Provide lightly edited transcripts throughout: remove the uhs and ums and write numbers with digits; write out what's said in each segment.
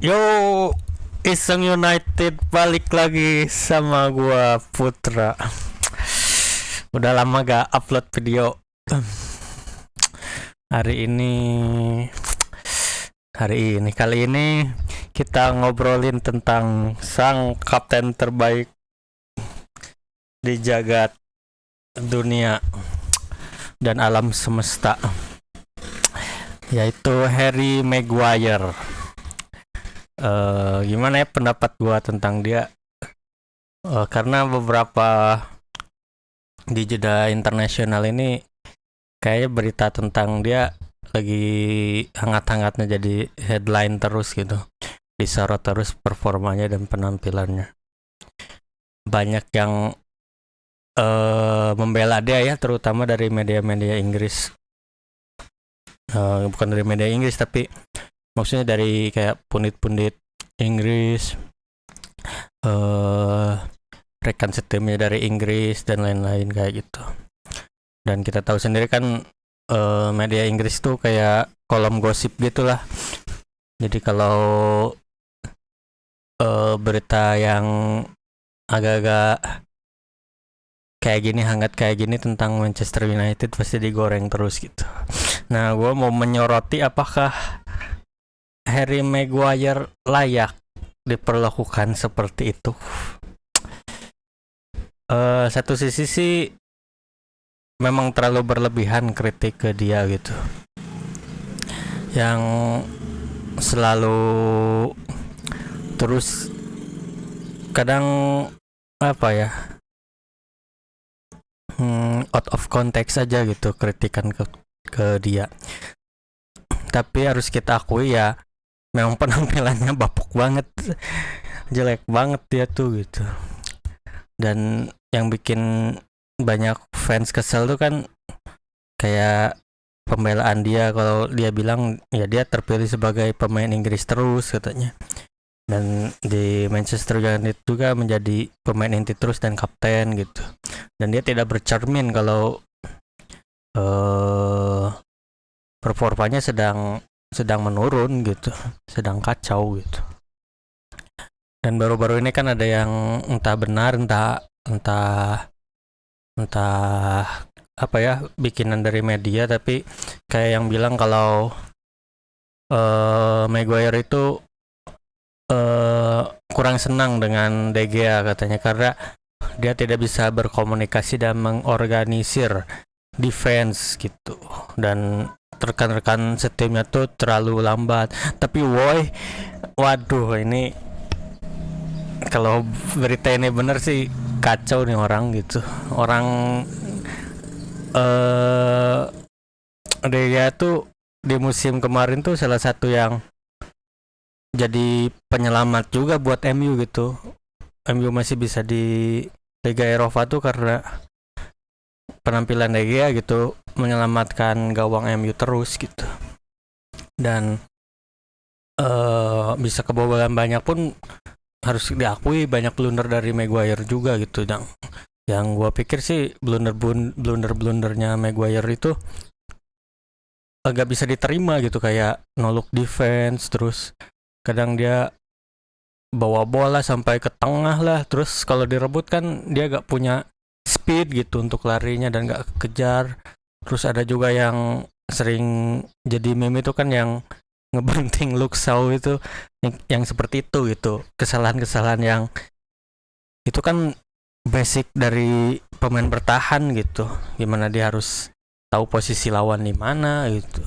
Yo, Iseng United balik lagi sama gua Putra. Udah lama gak upload video. Hari ini kali ini kita ngobrolin tentang sang kapten terbaik di jagat dunia dan alam semesta, yaitu Harry Maguire. Gimana ya pendapat gua tentang dia? Karena beberapa di jeda internasional ini kayaknya berita tentang dia lagi hangat-hangatnya jadi headline terus gitu, disorot terus performanya dan penampilannya. Banyak yang membela dia ya, terutama dari media-media Inggris. Bukan dari media Inggris tapi maksudnya dari kayak pundit-pundit Inggris, rekan setimnya dari Inggris dan lain-lain kayak gitu. Dan kita tahu sendiri kan media Inggris tuh kayak kolom gosip gitulah. Jadi kalau berita yang agak-agak kayak gini, hangat kayak gini tentang Manchester United pasti digoreng terus gitu. Nah, gue mau menyoroti apakah Harry Maguire layak diperlakukan seperti itu. Satu sisi sih memang terlalu berlebihan kritik ke dia gitu, yang selalu terus kadang apa ya, out of context aja gitu kritikan ke dia. Tapi harus kita akui ya, memang penampilannya bapuk banget, jelek banget dia tuh gitu. Dan yang bikin banyak fans kesel tuh kan kayak pembelaan dia, kalau dia bilang ya dia terpilih sebagai pemain Inggris terus katanya, dan di Manchester United juga menjadi pemain inti terus dan kapten gitu. Dan dia tidak bercermin kalau performanya sedang menurun gitu, sedang kacau gitu. Dan baru-baru ini kan ada yang entah benar entah apa ya, bikinan dari media, tapi kayak yang bilang kalau Maguire itu kurang senang dengan De Gea katanya, karena dia tidak bisa berkomunikasi dan mengorganisir defense gitu, dan rekan-rekan setimnya tuh terlalu lambat. Tapi waduh, ini kalau berita ini bener sih kacau nih orang gitu. Orang dia tuh di musim kemarin tuh salah satu yang jadi penyelamat juga buat MU gitu. MU masih bisa di Liga Eropa tuh karena penampilan De Gea gitu, menyelamatkan gawang MU terus gitu. Dan bisa kebobolan banyak pun harus diakui banyak blunder dari Maguire juga gitu. Yang gue pikir sih blundernya Maguire itu agak bisa diterima gitu, kayak no-look defense, terus kadang dia bawa bola sampai ke tengah lah, terus kalau direbut kan dia gak punya speed gitu untuk larinya dan gak kejar. Terus ada juga yang sering jadi meme itu kan yang ngebanting Luke Shaw itu, yang seperti itu gitu. Kesalahan-kesalahan yang itu kan basic dari pemain bertahan gitu, gimana dia harus tahu posisi lawan di mana gitu,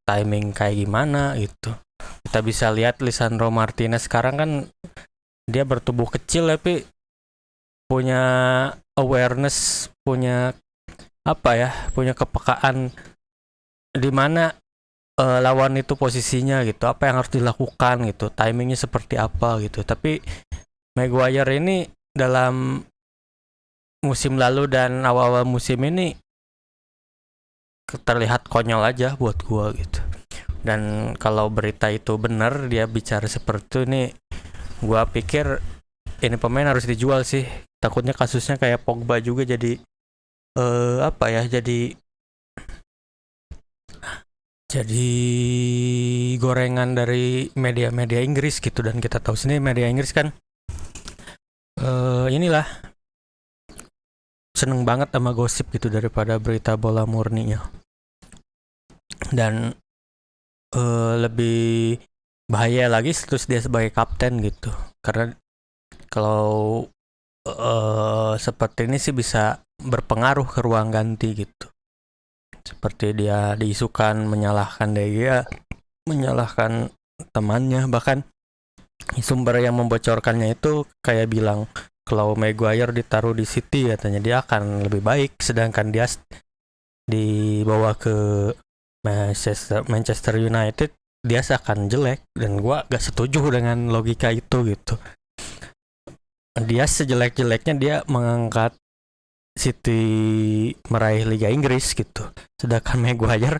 timing kayak gimana gitu. Kita bisa lihat Lisandro Martinez sekarang kan dia bertubuh kecil tapi punya awareness, punya apa ya, punya kepekaan di mana lawan itu posisinya gitu, apa yang harus dilakukan gitu, timingnya seperti apa gitu. Tapi Maguire ini dalam musim lalu dan awal-awal musim ini terlihat konyol aja buat gua gitu. Dan kalau berita itu benar, dia bicara seperti ini, gua pikir ini pemain harus dijual sih. Takutnya kasusnya kayak Pogba juga, jadi apa ya, jadi jadi gorengan dari media-media Inggris gitu. Dan kita tahu sendiri media Inggris kan inilah seneng banget sama gosip gitu daripada berita bola murninya. Dan lebih bahaya lagi terus dia sebagai kapten gitu, karena kalau seperti ini sih bisa berpengaruh ke ruang ganti gitu. Seperti dia diisukan menyalahkan dia, menyalahkan temannya, bahkan sumber yang membocorkannya itu kayak bilang kalau Maguire ditaruh di City katanya dia akan lebih baik, sedangkan dia dibawa ke Manchester United dia akan jelek. Dan gua gak setuju dengan logika itu gitu. Dia sejelek-jeleknya dia mengangkat City meraih Liga Inggris gitu, sedangkan Maguire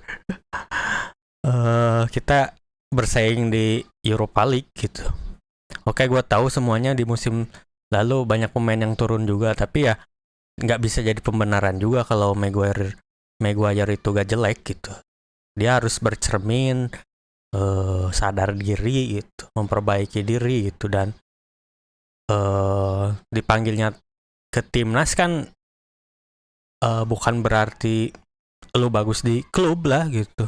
kita bersaing di Europa League gitu. Oke, gue tahu semuanya di musim lalu banyak pemain yang turun juga, tapi ya nggak bisa jadi pembenaran juga kalau Maguire itu gak jelek gitu. Dia harus bercermin, sadar diri gitu, memperbaiki diri gitu. Dan dipanggilnya ke timnas kan bukan berarti lu bagus di klub lah gitu,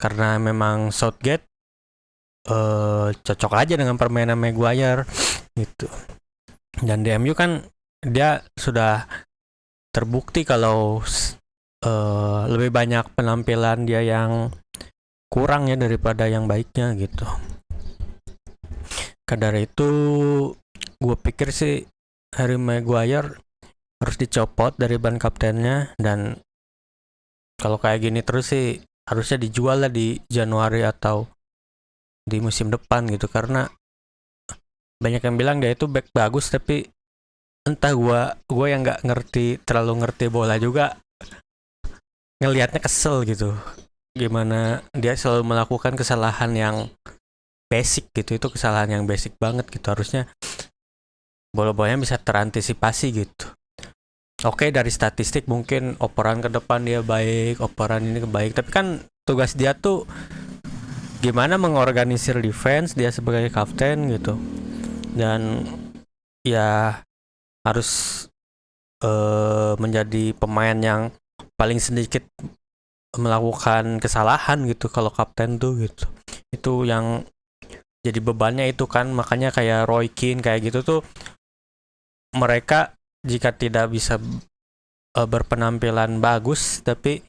karena memang Southgate cocok aja dengan permainan Maguire gitu. Dan di MU kan dia sudah terbukti kalau lebih banyak penampilan dia yang kurang ya daripada yang baiknya gitu. Karena itu gue pikir sih Harry Maguire harus dicopot dari ban kaptennya, dan kalau kayak gini terus sih harusnya dijual lah di Januari atau di musim depan gitu, karena banyak yang bilang dia itu back bagus, tapi entah gue yang nggak terlalu ngerti bola juga ngelihatnya kesel gitu, gimana dia selalu melakukan kesalahan yang basic gitu. Itu kesalahan yang basic banget gitu, harusnya bola-bolanya bisa terantisipasi gitu. Oke, dari statistik mungkin operan ke depan dia baik, operan ini baik, tapi kan tugas dia tuh gimana mengorganisir defense dia sebagai kapten gitu. Dan ya harus menjadi pemain yang paling sedikit melakukan kesalahan gitu kalau kapten tuh gitu. Itu yang jadi bebannya itu kan, makanya kayak Roy Keane kayak gitu tuh, mereka jika tidak bisa berpenampilan bagus tapi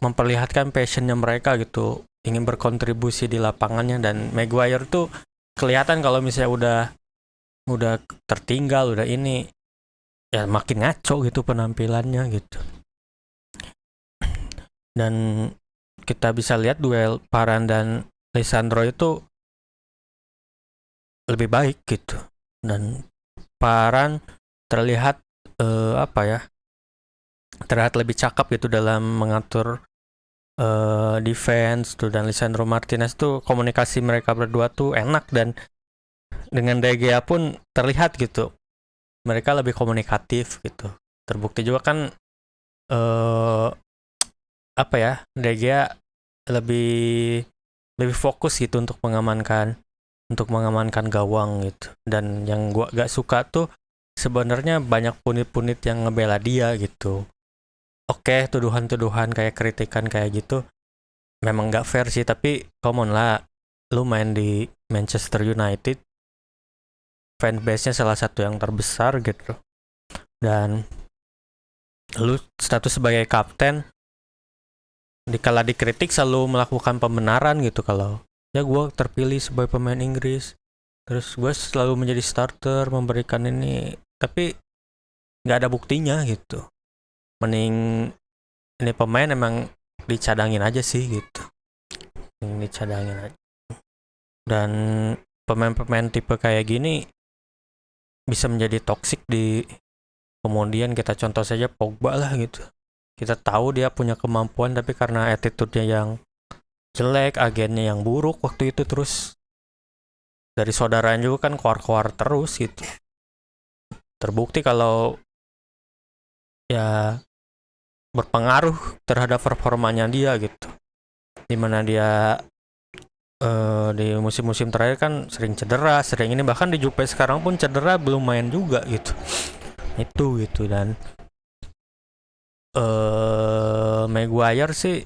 memperlihatkan passionnya mereka gitu, ingin berkontribusi di lapangannya. Dan Maguire tuh kelihatan kalau misalnya udah tertinggal, udah ini ya makin ngaco gitu penampilannya gitu. Dan kita bisa lihat duel Paran dan Lisandro itu lebih baik gitu. Dan Paran terlihat apa ya, terlihat lebih cakep gitu dalam mengatur defense tuh. Dan Lisandro Martinez tuh komunikasi mereka berdua tuh enak, dan dengan De Gea pun terlihat gitu mereka lebih komunikatif gitu. Terbukti juga kan apa ya, De Gea lebih fokus gitu untuk mengamankan gawang gitu. Dan yang gua gak suka tuh sebenarnya banyak punit-punit yang ngebela dia gitu. Oke, tuduhan-tuduhan kayak kritikan kayak gitu memang gak fair sih, tapi come on lah, lu main di Manchester United, fanbase-nya salah satu yang terbesar gitu, dan lu status sebagai kapten, dikala dikritik selalu melakukan pembenaran gitu. Kalau ya gue terpilih sebagai pemain Inggris, terus gue selalu menjadi starter, memberikan ini, tapi nggak ada buktinya gitu. Mending ini pemain emang dicadangin aja sih gitu, dicadangin aja. Dan pemain-pemain tipe kayak gini bisa menjadi toksik di kemudian. Kita contoh saja Pogba lah gitu, kita tahu dia punya kemampuan, tapi karena attitude-nya yang jelek, agennya yang buruk waktu itu, terus dari saudaranya juga kan keluar-keluar terus gitu. Terbukti kalau ya berpengaruh terhadap performanya dia gitu. Dimana dia di musim-musim terakhir kan sering cedera, sering ini, bahkan di Juve sekarang pun cedera belum main juga gitu. Itu gitu. Dan Maguire sih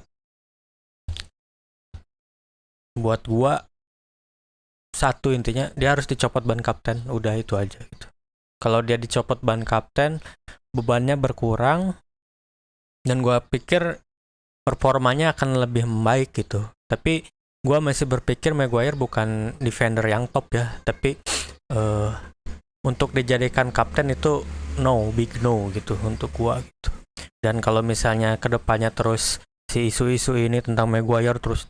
buat gua satu, intinya dia harus dicopot ban kapten, udah itu aja gitu. Kalau dia dicopot ban kapten, bebannya berkurang dan gua pikir performanya akan lebih membaik gitu. Tapi gua masih berpikir Maguire bukan defender yang top ya, tapi untuk dijadikan kapten itu big no gitu untuk gua gitu. Dan kalau misalnya kedepannya terus si isu-isu ini tentang Maguire terus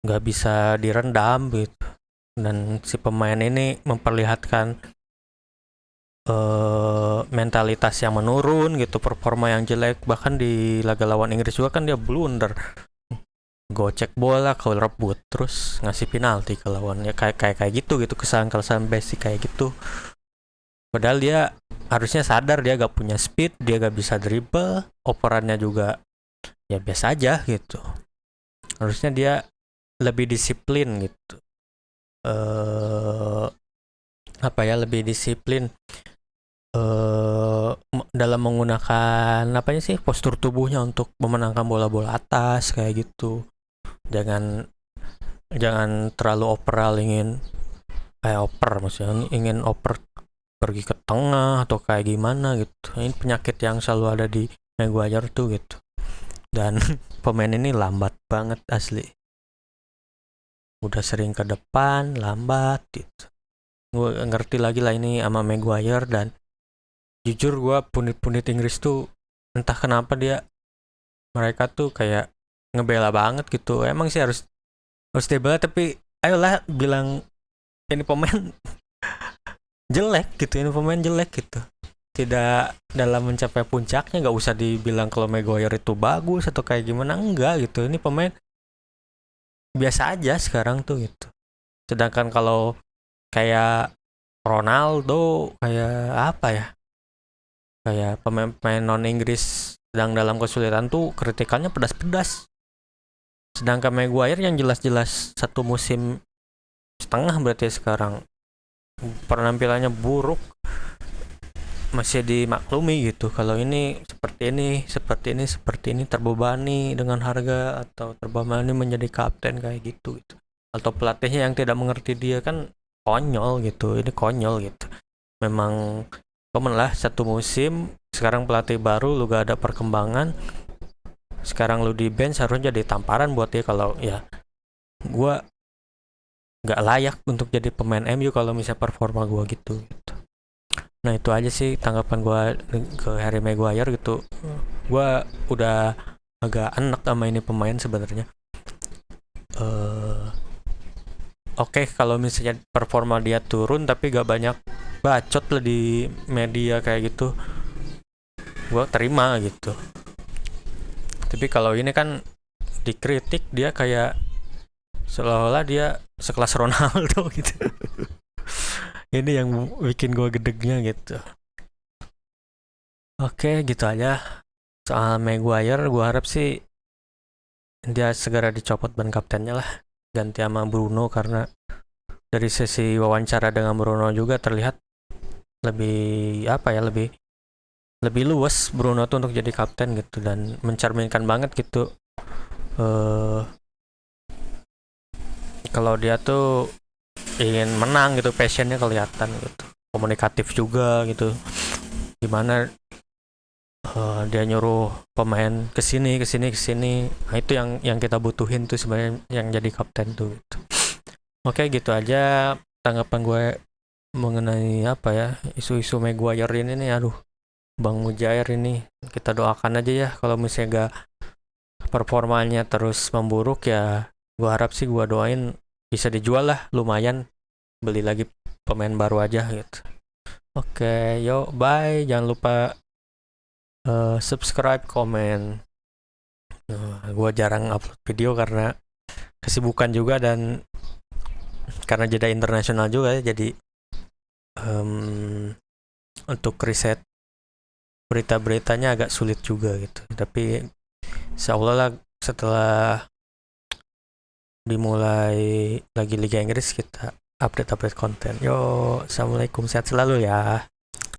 nggak bisa direndam gitu, dan si pemain ini memperlihatkan mentalitas yang menurun gitu, performa yang jelek, bahkan di laga lawan Inggris juga kan dia blunder, gocek bola ke rebut terus ngasih penalti ke lawannya, kayak gitu kesalahan basic kayak gitu. Padahal dia harusnya sadar dia gak punya speed, dia gak bisa dribble, operannya juga ya biasa aja gitu. Harusnya dia lebih disiplin gitu. Lebih disiplin dalam menggunakan postur tubuhnya untuk memenangkan bola-bola atas kayak gitu. Jangan terlalu ingin oper pergi ke tengah atau kayak gimana gitu. Ini penyakit yang selalu ada di Maguire tuh gitu. Dan pemain ini lambat banget asli. Udah sering ke depan, lambat gitu. Gue ngerti lagi lah ini sama Maguire, dan jujur gue punit-punit Inggris tuh entah kenapa mereka tuh kayak ngebela banget gitu. Emang sih harus dibela, tapi ayolah bilang ini pemain jelek gitu, ini pemain jelek gitu. Tidak dalam mencapai puncaknya, nggak usah dibilang kalau Maguire itu bagus atau kayak gimana, enggak gitu. Ini pemain biasa aja sekarang tuh gitu. Sedangkan kalau kayak Ronaldo, kayak apa ya, kayak pemain non Inggris sedang dalam kesulitan tuh kritikannya pedas-pedas. Sedangkan Maguire yang jelas-jelas satu musim setengah berarti sekarang penampilannya buruk, masih dimaklumi gitu. Kalau ini seperti ini terbebani dengan harga, atau terbebani menjadi kapten kayak gitu. Atau pelatihnya yang tidak mengerti dia, kan konyol gitu. Ini konyol gitu. Memang common lah satu musim, sekarang pelatih baru, lu gak ada perkembangan, sekarang lu di bench, harusnya jadi tamparan buat dia kalau ya gue gak layak untuk jadi pemain MU kalau misalnya performa gue gitu. Nah itu aja sih tanggapan gue ke Harry Maguire gitu. Gue udah agak enak sama ini pemain sebenarnya. Oke, kalau misalnya performa dia turun tapi gak banyak bacot lah di media kayak gitu, gue terima gitu. Tapi kalau ini kan dikritik, dia kayak seolah-olah dia sekelas Ronaldo gitu. Ini yang bikin gue gedegnya gitu. Oke, gitu aja soal Maguire. Gue harap sih dia segera dicopot ban kaptennya lah, ganti sama Bruno, karena dari sesi wawancara dengan Bruno juga terlihat lebih lebih luas Bruno tuh untuk jadi kapten gitu, dan mencerminkan banget gitu kalau dia tuh ingin menang gitu, passionnya kelihatan gitu, komunikatif juga gitu, gimana dia nyuruh pemain kesini. Nah itu yang kita butuhin tuh sebenarnya, yang jadi kapten tuh gitu. Oke, gitu aja tanggapan gue mengenai isu-isu Maguire ini nih. Aduh, Bang Mujair ini, kita doakan aja ya kalau misalnya gak performanya terus memburuk, ya gue harap sih, gue doain bisa dijual lah, lumayan beli lagi pemain baru aja gitu. Oke, yuk bye, jangan lupa subscribe, komen. Gue jarang upload video karena kesibukan juga, dan karena jeda internasional juga ya, jadi untuk riset berita-beritanya agak sulit juga gitu. Tapi insya Allah lah setelah dimulai lagi Liga Inggris kita update konten. Yo, assalamualaikum, sehat selalu ya.